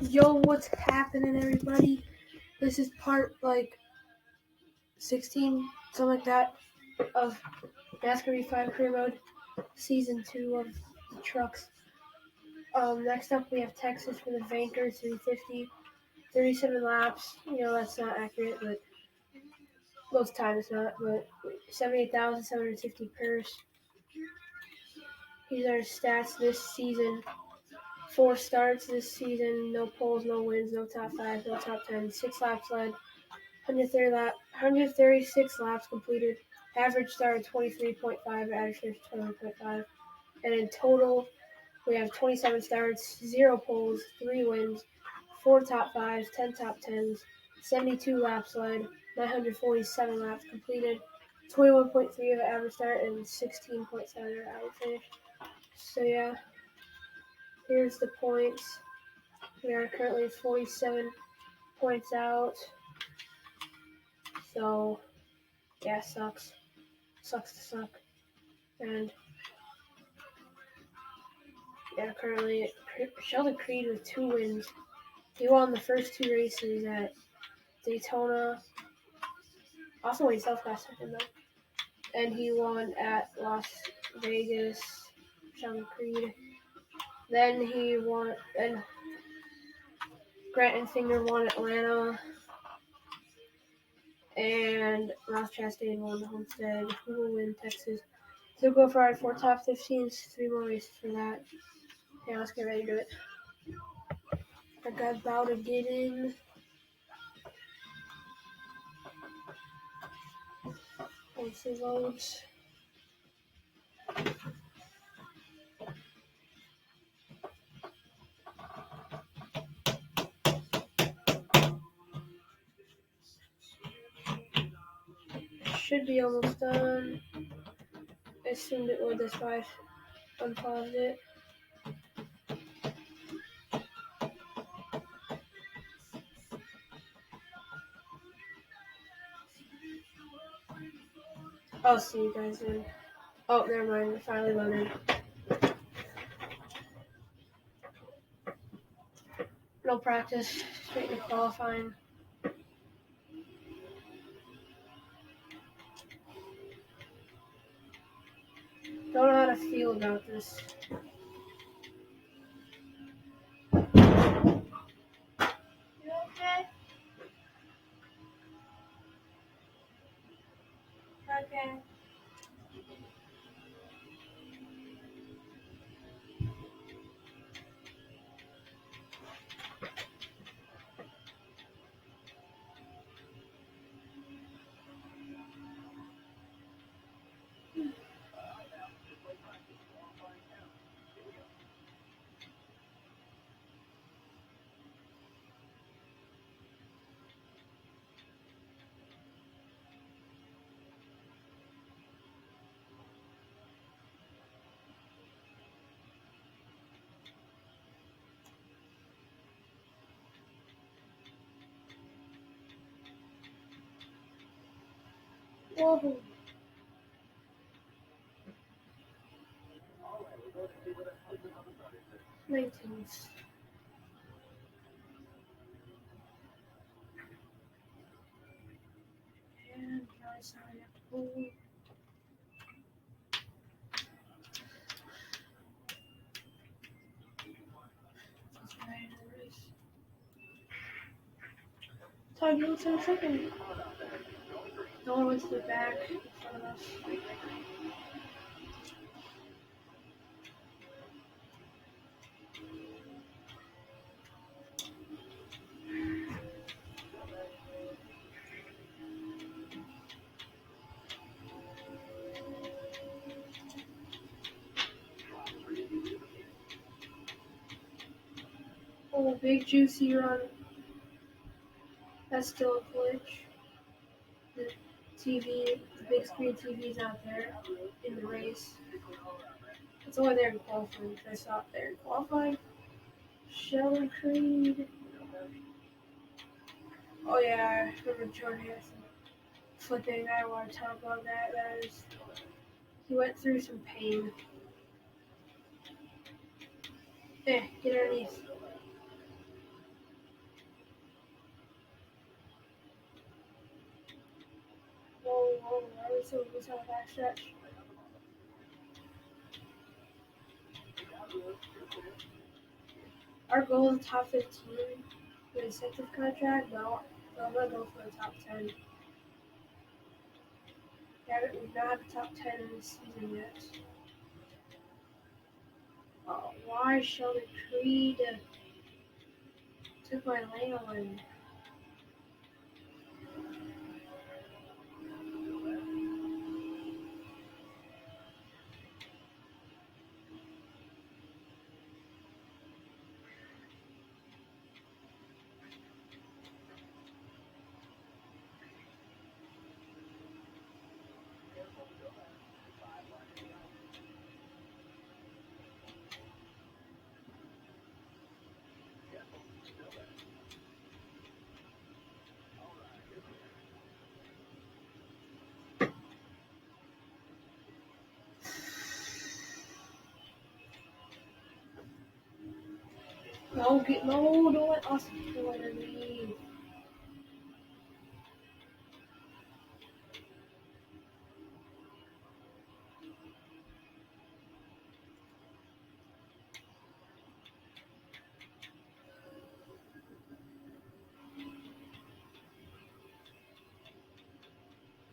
Yo, what's happening, everybody? This is part 16, something like that, of Nascar 5 Career Mode, Season 2 of the trucks. Next up, we have Texas for the Vanker 350, 37 laps. That's not accurate, but most times not. But 78,750 purse. These are stats this season. 4 starts this season, no poles, no wins, no top 5, no top 10, 6 laps led. 136 laps completed, average start of 23.5, average finish 21.5, and in total we have 27 starts, 0 poles, 3 wins, 4 top 5s, 10 top 10s, 72 laps led, 947 laps completed, 21.3 of average start, and 16.7 of average finish. So yeah, here's the points. We are currently 47 points out. So yeah, sucks to suck. And yeah, currently Sheldon Creed with 2 wins. He won the first 2 races at Daytona. Also won self-class second though. And he won at Las Vegas. Sheldon Creed. Then he won, and Grant and Finger won Atlanta. And Ross Chastain won the Homestead. Who will win Texas? So go for our 4 top 15s, 3 more races for that. Yeah, let's get ready to do it. I got about to get in. Once it loads. Should be almost done. I assumed it would, that's why I unpaused it. I'll see you guys then. Oh, never mind, it finally loaded. No practice, straight to qualifying. Don't know how to feel about this. You okay? Okay. Whoa. Maintenance. And guys, I have to pull. Turbulence in a second. No one went to the back in front of us. Oh, big juicy run. That's still a glitch. The TV, the big screen TV's out there in the race. It's only there in qualifying. I saw it there in qualifying. Sheldon Creed. Oh yeah, I remember Jordan Harrison flipping. I want to talk about that. He went through some pain. Get underneath. why was so this on the back stretch? Our goal is top 15 for the incentive contract, but I'm gonna go for the top 10. We've not had the top 10 in this season yet. Why Sheldon Creed took my lane away? No, don't let Austin pull underneath.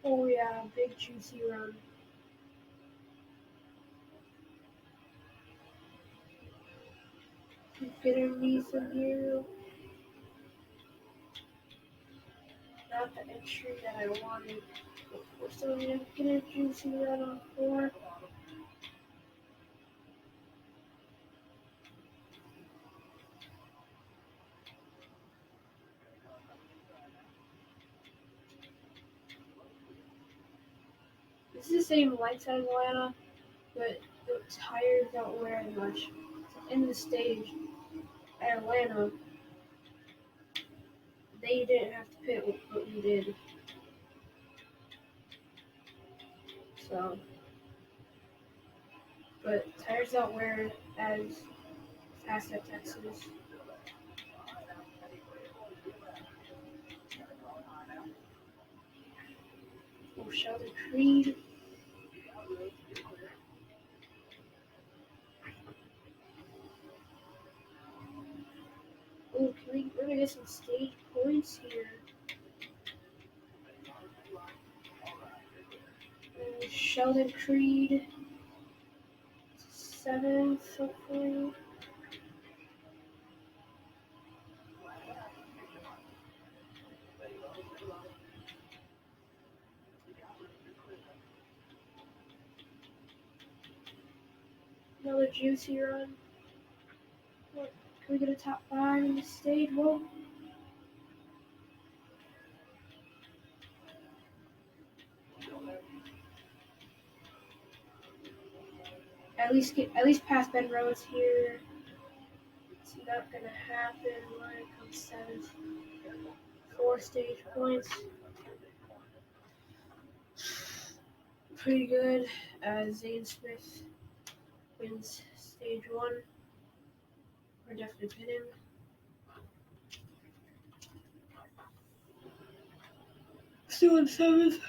Oh yeah, big juicy run. Get underneath of you. Not the entry that I wanted. But we're still gonna get a juicy run on 4. This is the same lights as Atlanta, but the tires don't wear as much. So in the stage at Atlanta, they didn't have to pit what we did. So, but tires don't wear as fast at Texas. Oh, Sheldon Creed. Oh, we're gonna get some stage points here. Sheldon Creed, 7th, hopefully. Another juicy run. What? Can we get a top 5 in the stage? Whoa. At least past Ben Rhodes here. It's not gonna happen. Ryan comes 7th. 4 stage points. Pretty good. Zane Smith wins stage 1. We're definitely pin him. Still in 7th.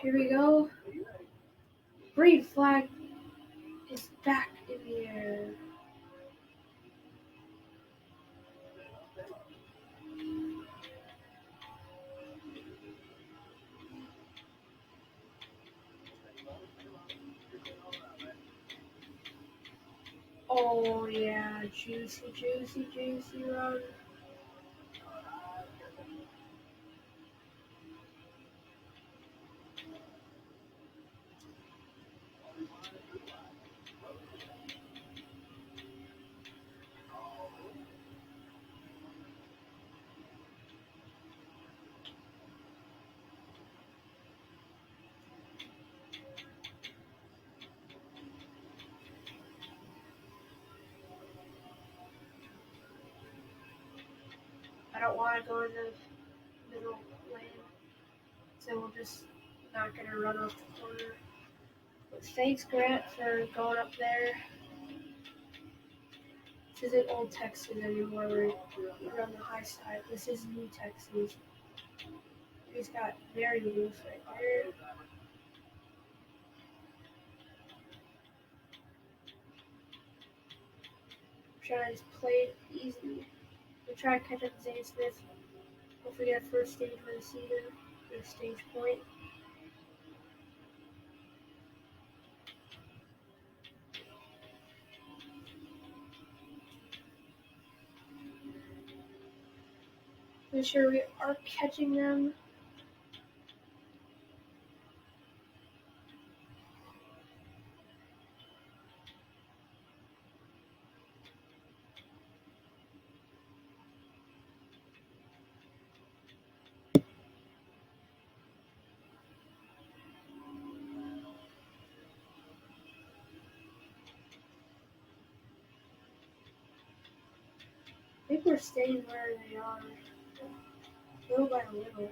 Here we go. Green flag is back in the air. Oh yeah, juicy run. I don't want to go in the middle lane, so we're just not going to run off the corner. But thanks, Grant, for going up there. This isn't old Texas anymore. We're on the high side. This is new Texas. He's got very loose right there. Trying to just play it easy. We try to catch up to Zane Smith. Hopefully get a first stage for the season. Get a stage point. Make sure we are catching them. I think we're staying where they are, little by little,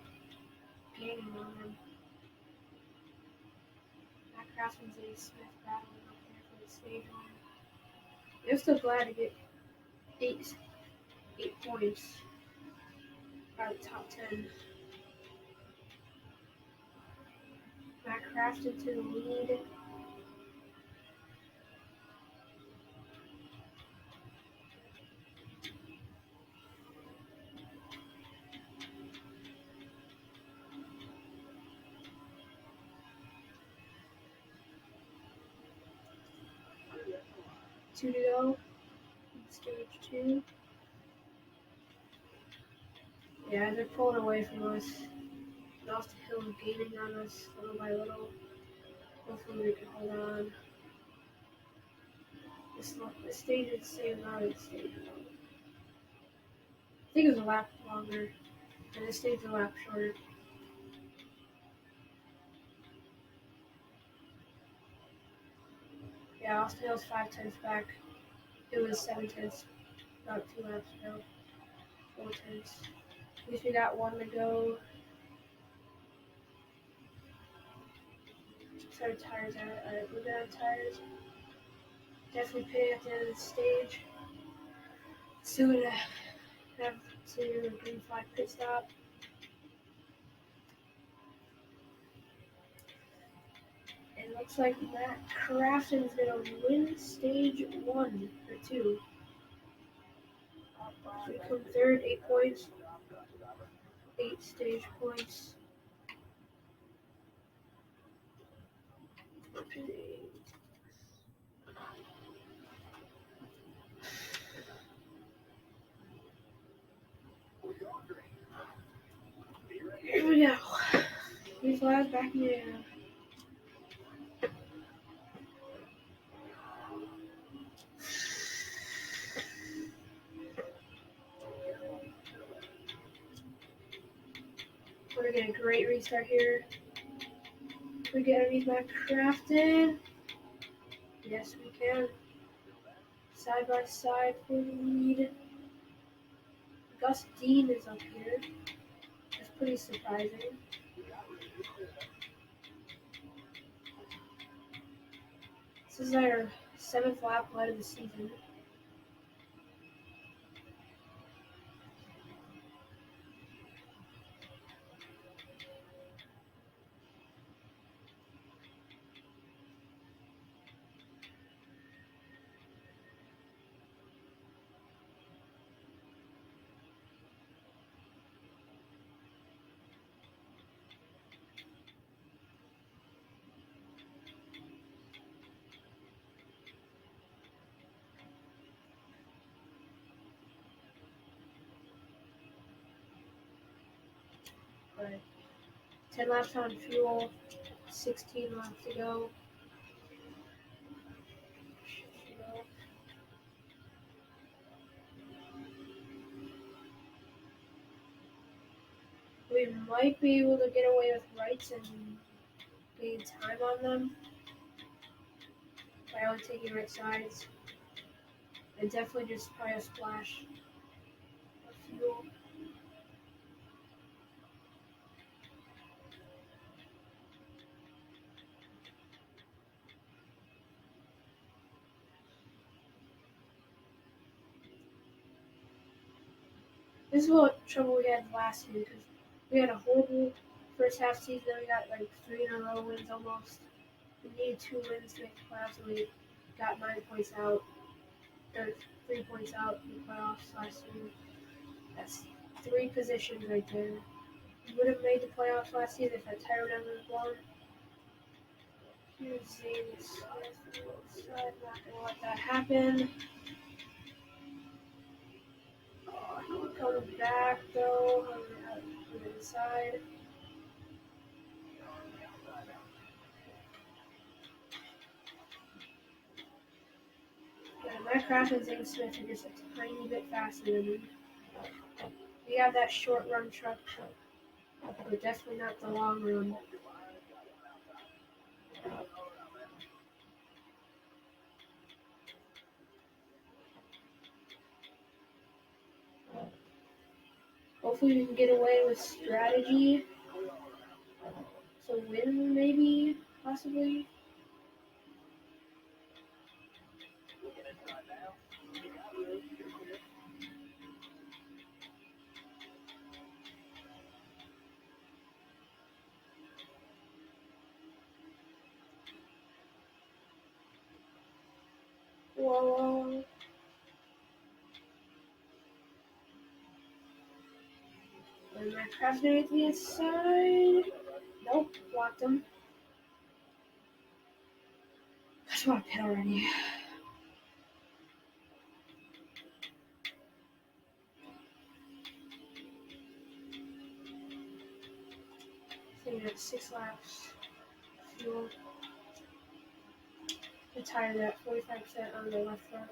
gaining on them. Matt Kraft and Zane Smith battling up there for the stage one. I'm still glad to get eight points out of the top 10. Matt Kraft into the lead. Two to go. Stage 2. Yeah, they're pulling away from us. Austin Hill gaining on us little by little. Hopefully we can hold on. This stage is the same amount as stage 1. I think it was a lap longer, and this stage is a lap shorter. Yeah, Austin Hill's 5 tenths back. It was 7 tenths about 2 laps ago. 4 tenths. At least we got one to go. Set our tires out. Alright, we're good on tires. Definitely pay at the end of the stage. Soon have to green flag pit stop. It looks like Matt Crafton's gonna win stage 1 or 2. So we come third, 8 points. 8 stage points. Here we go. Green flag back in the air. We're gonna get a great restart here. Can we get underneath Matt Crafton? Yes, we can. Side by side for the lead. Gus Dean is up here. That's pretty surprising. This is our 7th lap led of the season. Right. 10 laps on fuel, 16 laps to go. We might be able to get away with rights and gain time on them by only taking right sides. And definitely just probably a splash of fuel. This is what trouble we had last year because we had a horrible first half season. Then we got like 3 in a row wins almost. We needed 2 wins to make the playoffs, and we got 9 points out, or 3 points out in the playoffs last year. That's 3 positions right there. We would have made the playoffs last year if that Tyro never was born. Here's Zane's side. Not gonna let that happen. Coming back though, on the inside. Yeah, Minecraft and Zane Smith are just a tiny bit faster than me. We have that short run truck, but definitely not the long run. Hopefully we can get away with strategy. So win maybe, possibly. Whoa. And Minecraft's gonna get to the inside. Nope, blocked him. I just want to pit already. So we got 6 laps. Fuel. The tire at 45% on the left front.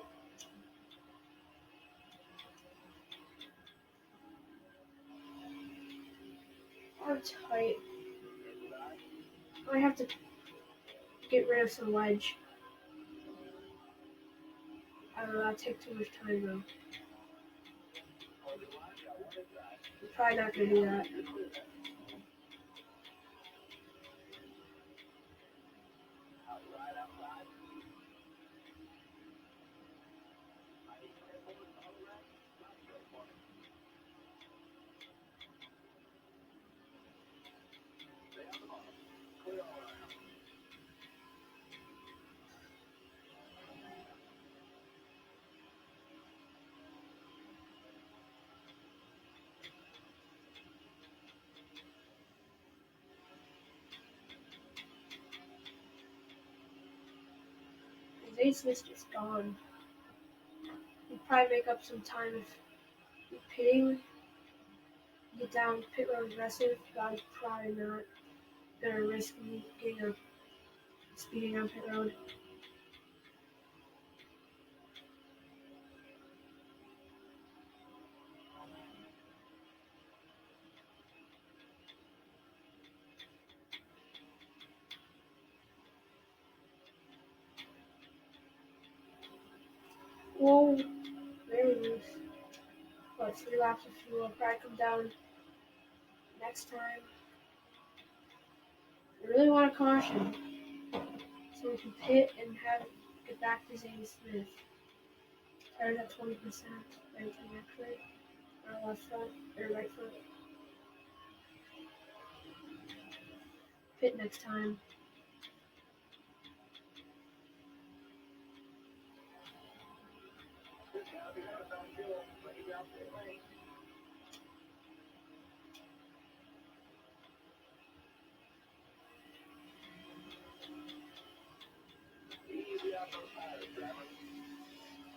I'm tight. I have to get rid of some ledge. I don't know, that'll take too much time though. I'm probably not gonna do that. Zane Smith's just gone. We'd probably make up some time if we're pitting. Get down pit road aggressive, but I'm probably not gonna risk me getting a speeding down pit road. Whoa, very loose. But 3 laps of fuel, I'll probably come down next time. I really want a caution so we can pit and get back to Zane Smith. Tires at 20%, 19 actually, or left front, or right front. Pit next time.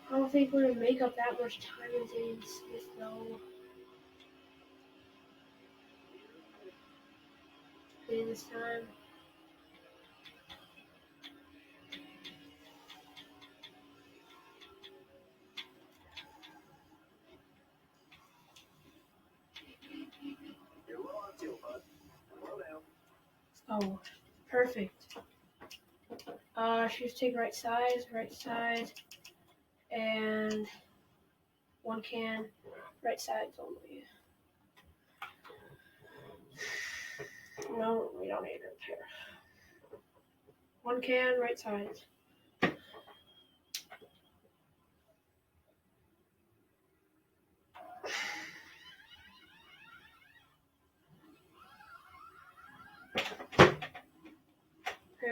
I don't think we're gonna make up that much time in Zane Smith though. Pitting this time. Oh, perfect. Should just take right side, and 1 can, right sides only. No, we don't need it here. 1 can, right sides.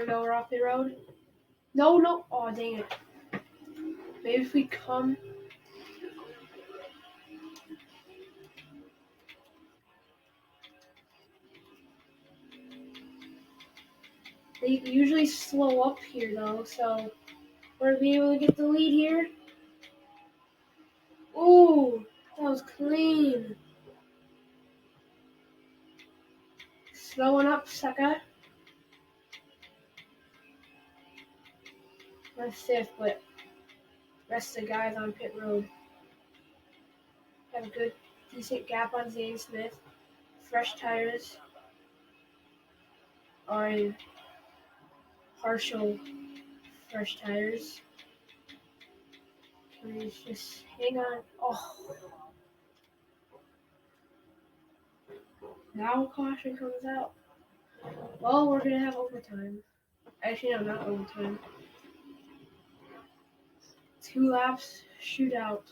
we go. We're off the road. No. Oh, dang it. Maybe if we come. They usually slow up here, though, so we're going to be able to get the lead here. Ooh, that was clean. Slowing up, sucker. We're stiff, but rest of the guys on pit road have a good, decent gap on Zane Smith. Fresh tires are in partial fresh tires. Can we just hang on? Oh. Now caution comes out. Well, we're going to have overtime. Actually, no, not overtime. 2 laps, shootout.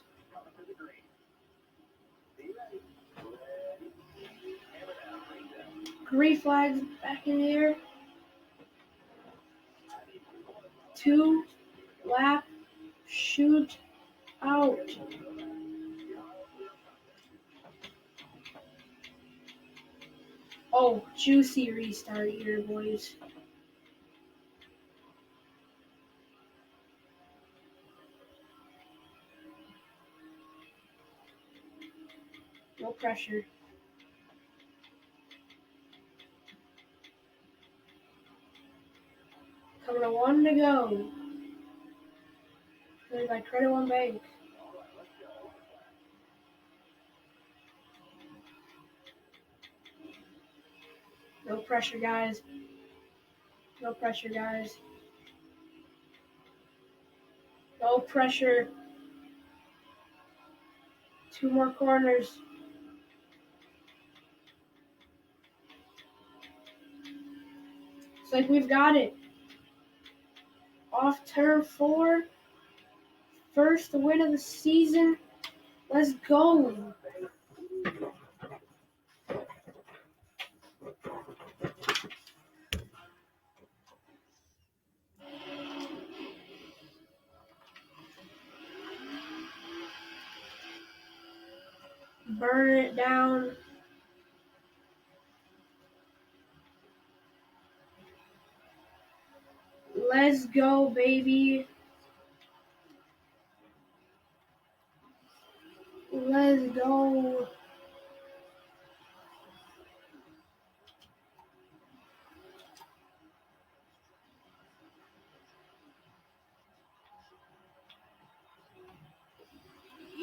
Green flags back in the air. 2 lap shoot out. Oh, juicy restart here, boys. No pressure. Coming to 1 to go. Played by Credit One Bank. No pressure, guys. No pressure, guys. No pressure. 2 more corners. It's like we've got it. Off turn 4. First win of the season. Let's go. Burn it down. Let's go, baby. Let's go.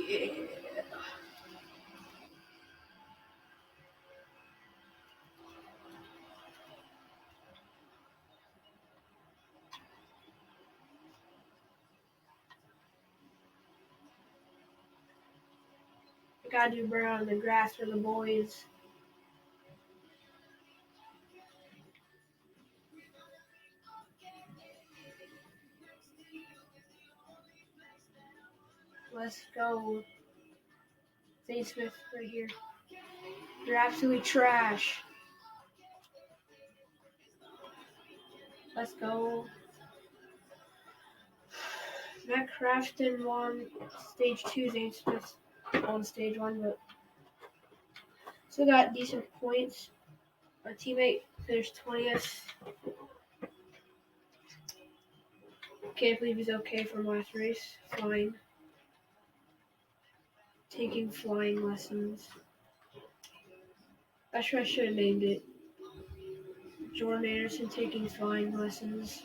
Yeah. Gotta do better on the grass for the boys. Let's go. Zane Smith right here. You're absolutely trash. Let's go. Matt Crafton won stage 2. Zane Smith won stage 1, but still got decent points. Our teammate finished 20th. Can't believe he's okay from last race. Flying. Taking flying lessons. That's what I should have named it. Jordan Anderson taking flying lessons.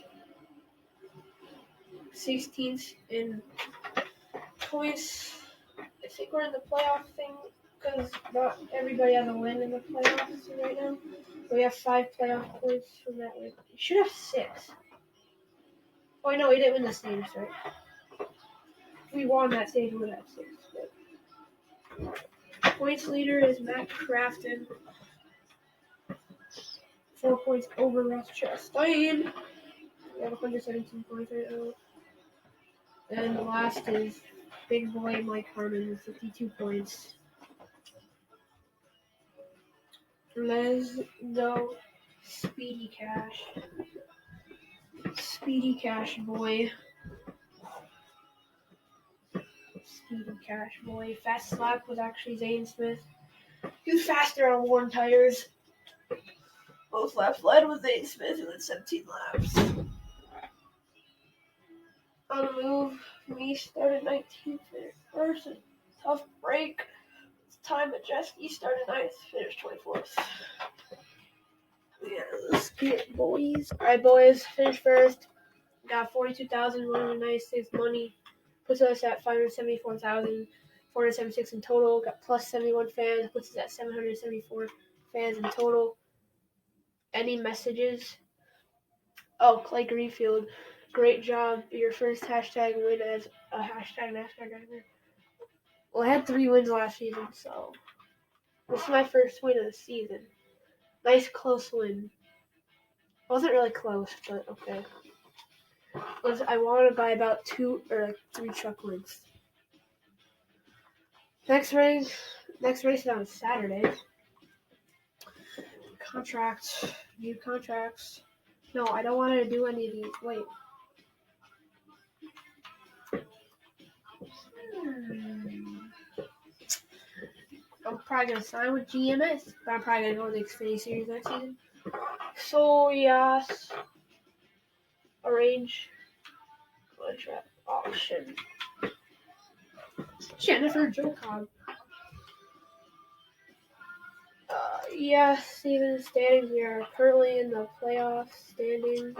16th in points. I think we're in the playoff thing because not everybody has a win in the playoffs right now. We have 5 playoff points from that win. We should have 6. Oh, I know we didn't win the stage, right? If we won that stage, we would have 6. But points leader is Matt Crafton. 4 points over Ross Chastain. We have 117 points right now. And the last is big boy Mike Harmon with 52 points. Let's go, Speedy Cash. Speedy Cash Boy. Speedy Cash Boy. Fast Slap was actually Zane Smith. He was faster on worn tires. Most laps led was Zane Smith who had 17 laps. On the move, me started 19th, finished first. Tough break. Time Majeski started 9th, finished 24th. Yeah, let's get boys. Alright, boys, finished first. Got 42,196 money. Puts us at 574,476 in total. Got plus 71 fans. Puts us at 774 fans in total. Any messages? Oh, Clay Greenfield. Great job. Your first hashtag win as a hashtag Nascar driver. Well, I had 3 wins last season, so this is my first win of the season. Nice close win. Wasn't really close, but okay. I wanted by about 2 or 3 truck wins. Next race is on Saturday. New contracts. No, I don't want to do any of these. Wait. I'm probably going to sign with GMS, but I'm probably going to go to the Xfinity Series next season. So, yes. Arrange contract auction. Jennifer Jocob. Season standings. We are currently in the playoff standings.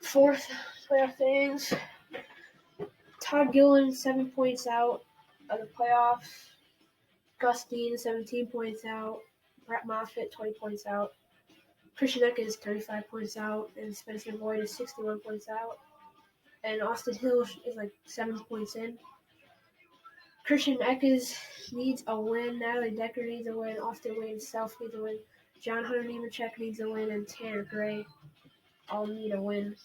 4th playoff standings. Todd Gilliland 7 points out of the playoffs. Gus Dean 17 points out. Brett Moffitt 20 points out. Christian Eckes 35 points out, and Spencer Boyd is 61 points out. And Austin Hill is like 7 points in. Christian Eckes needs a win. Natalie Decker needs a win. Austin Wayne Self needs a win. John Hunter Nemechek needs a win. And Tanner Gray all need a win.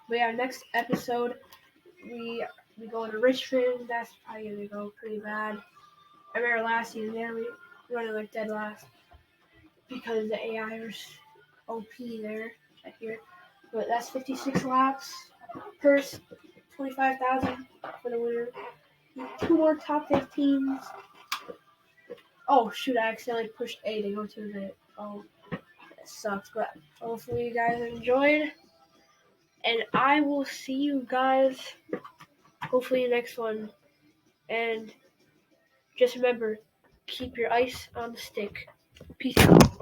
But yeah, next episode, we go into Richmond. That's probably going to go pretty bad. I remember last season there, we running like dead last because the AI was OP there. Check here. But that's 56 laps. Purse, 25,000 for the winner. 2 more top 15s. Oh, shoot, I accidentally pushed A to go to a minute. Oh, that sucks. But hopefully you guys enjoyed. And I will see you guys hopefully in the next one. And just remember, keep your ice on the stick. Peace out.